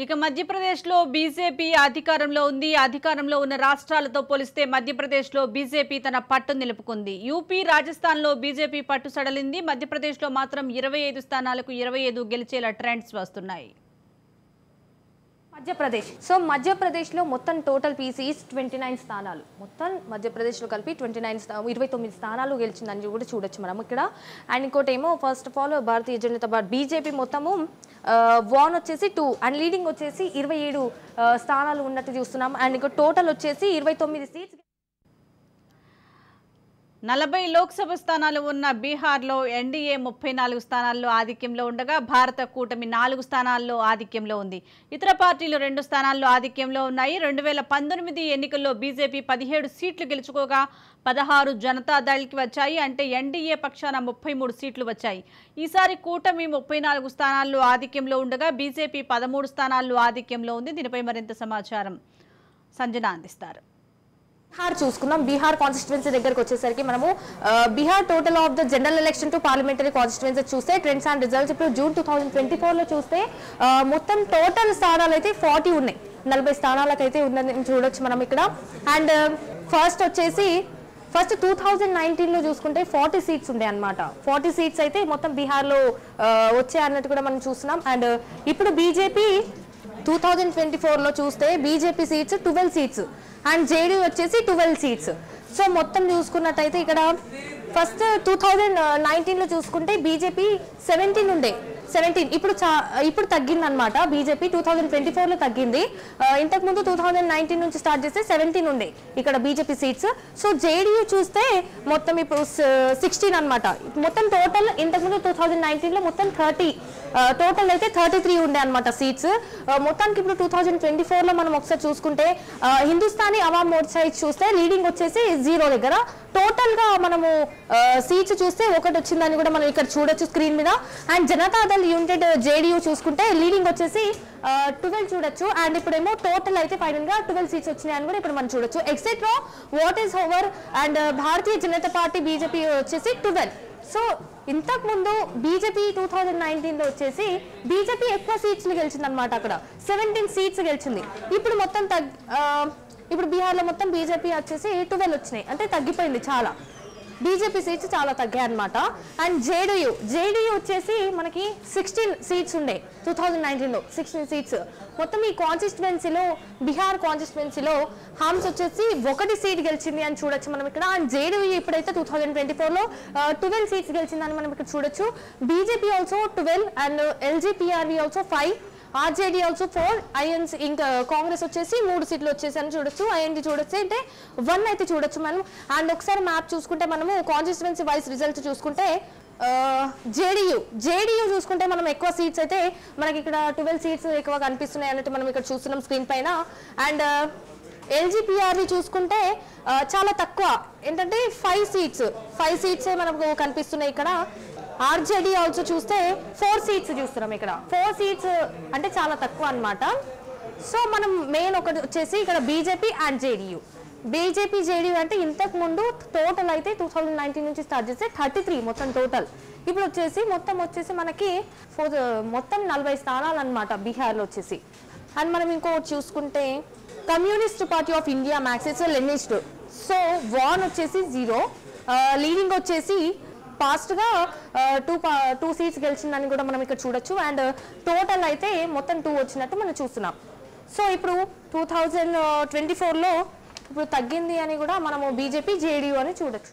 ఇక మధ్యప్రదేశ్లో బీజేపీ అధికారంలో ఉంది. అధికారంలో ఉన్న రాష్ట్రాలతో పోలిస్తే మధ్యప్రదేశ్లో బీజేపీ తన పట్టు నిలుపుకుంది. యూపీ, రాజస్థాన్లో బీజేపీ పట్టు సడలింది. మధ్యప్రదేశ్లో మాత్రం 25 స్థానాలకు 25 గెలిచేలా ట్రెండ్స్ వస్తున్నాయి. మధ్యప్రదేశ్లో మొత్తం టోటల్ పీసీస్ 29 స్థానాలు, మొత్తం మధ్యప్రదేశ్లో కలిపి 29 స్థానాలు గెలిచిందని కూడా చూడొచ్చు మనం ఇక్కడ. అండ్ ఇంకోటి ఏమో first of all Bharatiya Janata party BJP మొత్తము వాన్ వచ్చేసి 2 అండ్ లీడింగ్ వచ్చేసి 27 స్థానాలు ఉన్నట్టు చూస్తున్నాం. అండ్ ఇంకో టోటల్ వచ్చేసి 29 సీట్స్. 40 లోక్సభ స్థానాలు ఉన్న బీహార్లో ఎన్డీఏ 34 స్థానాల్లో ఆధిక్యంలో ఉండగా భారత కూటమి 4 స్థానాల్లో ఆధిక్యంలో ఉంది. ఇతర పార్టీలు 2 స్థానాల్లో ఆధిక్యంలో ఉన్నాయి. 2019 ఎన్నికల్లో బీజేపీ 17 సీట్లు గెలుచుకోగా 16 జనతాదళ్కి వచ్చాయి. అంటే ఎన్డీఏ పక్షాన 33 సీట్లు వచ్చాయి. ఈసారి కూటమి 34 స్థానాల్లో ఆధిక్యంలో ఉండగా బీజేపీ 13 స్థానాల్లో ఆధిక్యంలో ఉంది. దీనిపై మరింత సమాచారం సంజన అందిస్తారు. బీహార్ చూసుకున్నాం. బీహార్ కాన్స్టిట్యుయెన్సీ దగ్గరకు వచ్చేసరికి మనము Bihar total of the general election to parliamentary constituency చూస్తే ట్రెండ్స్ అండ్ రిజల్ట్స్ ఇప్పుడు జూన్ 2024లో చూస్తే మొత్తం టోటల్ స్థానాలు అయితే 40 ఉన్నాయి. 40 స్థానాలకు అయితే ఉందని చూడొచ్చు మనం ఇక్కడ. అండ్ ఫస్ట్ 2019లో చూసుకుంటే 40 సీట్స్ ఉండే అనమాట. 40 సీట్స్ అయితే మొత్తం బీహార్లో వచ్చాయి అన్నట్టు కూడా మనం చూస్తున్నాం. అండ్ ఇప్పుడు బీజేపీ 2024లో చూస్తే BJP seats 12 seats and JD వచ్చేసి 12 సీట్స్. సో మొత్తం చూసుకున్నట్టయితే ఇక్కడ ఫస్ట్ 2019లో చూసుకుంటే బీజేపీ 17 ఉండే, 17 ఇప్పుడు తగ్గింది అనమాట. బీజేపీ 2024లో తగ్గింది. ఇంతకుముందు 2019 నుంచి స్టార్ట్ చేస్తే 17 ఉండే ఇక్కడ బీజేపీ సీట్స్. సో జేడీయూ చూస్తే మొత్తం ఇప్పుడు 16 అనమాట. మొత్తం టోటల్ ఇంతకుముందు 2019లో మొత్తం 30 టోటల్ అయితే 33 ఉండే అనమాట సీట్స్. మొత్తానికి ఇప్పుడు 2024లో మనం ఒకసారి చూసుకుంటే హిందుస్థానీ అవామ్ మోర్చా చూస్తే లీడింగ్ వచ్చేసి 0 దగ్గర. టోటల్ గా మనము సీట్స్ చూస్తే 1 వచ్చిందని కూడా మనం ఇక్కడ చూడొచ్చు స్క్రీన్ మీద. అండ్ జనతాదళ్ యునైటెడ్ జేడీయూ చూసుకుంటే లీడింగ్ వచ్చేసి 12 చూడొచ్చు. అండ్ ఇప్పుడేమో టోటల్ అయితే ఫైనల్ గా 12 సీట్స్ వచ్చినాయని కూడా ఇప్పుడు మనం చూడొచ్చు. Etcetera what is over and Bharatiya Janata party BJP వచ్చేసి 12. సో ఇంతకు ముందు బీజేపీ 2019లో వచ్చేసి బీజేపీ ఎక్కువ సీట్స్ గెలిచింది అనమాట. అక్కడ 17 సీట్స్ గెలిచింది. ఇప్పుడు మొత్తం ఇప్పుడు బీహార్లో మొత్తం బీజేపీ వచ్చేసి 12 వచ్చినాయి. అంటే తగ్గిపోయింది చాలా, బీజేపీ సీట్స్ చాలా తగ్గాయి అనమాట. అండ్ జేడీయూ వచ్చేసి మనకి 16 సీట్స్ ఉండే 2019లో, 16 సీట్స్ మొత్తం ఈ కాన్స్టిట్యుయెన్సీలో. బీహార్ కాన్స్టిట్యుయెన్సీలో హామ్స్ వచ్చేసి 1 సీట్ గెలిచింది అని చూడొచ్చు మనం ఇక్కడ. అండ్ జేడీయూ ఇప్పుడైతే 2024లో 12 సీట్స్ గెలిచిందని మనం ఇక్కడ చూడొచ్చు. BJP also 12 and LJPRV also 5, RJD also 4, INC ఇంకా కాంగ్రెస్ వచ్చేసి 3 సీట్లు వచ్చేసి అని చూడొచ్చు. ఐఎన్డీ చూడొచ్చు అంటే 1 అయితే చూడొచ్చు మనం. అండ్ ఒకసారి మ్యాప్ చూసుకుంటే మనము కాన్స్టిట్యుయెన్సీ వైస్ రిజల్ట్ చూసుకుంటే జేడీయూ చూసుకుంటే మనం ఎక్కువ సీట్స్ అయితే మనకి ఇక్కడ 12 సీట్స్ ఎక్కువ కనిపిస్తున్నాయి అన్నట్టు మనం ఇక్కడ చూస్తున్నాం స్క్రీన్ పైన. అండ్ ఎల్జీపీఆర్వీ చూసుకుంటే చాలా తక్కువ, ఏంటంటే 5 సీట్సే మనకు కనిపిస్తున్నాయి ఇక్కడ. ఆర్జేడీ ఆల్సో చూస్తే 4 సీట్స్ చూస్తున్నాం ఇక్కడ. 4 సీట్స్ అంటే చాలా తక్కువ అనమాట. సో మనం మెయిన్ ఒకటి వచ్చేసి ఇక్కడ బీజేపీ అండ్ జేడీయూ అంటే ఇంతకు ముందు టోటల్ అయితే 2019 నుంచి స్టార్ట్ చేస్తే 33 మొత్తం టోటల్. ఇప్పుడు మొత్తం వచ్చేసి మనకి మొత్తం 40 స్థానాలు అనమాట బీహార్లో వచ్చేసి. అండ్ మనం ఇంకోటి చూసుకుంటే Communist Party of India Marxist Leninist. So won వచ్చేసి 0, లీడింగ్ వచ్చేసి ఫాస్ట్గా 2 సీట్స్ గెలిచిందని కూడా మనం ఇక్కడ చూడొచ్చు. అండ్ టోటల్ అయితే మొత్తం 2 వచ్చినట్టు మనం చూస్తున్నాం. సో ఇప్పుడు 2024లో ఇప్పుడు తగ్గింది అని కూడా మనము బీజేపీ జేడీయూ అని చూడొచ్చు.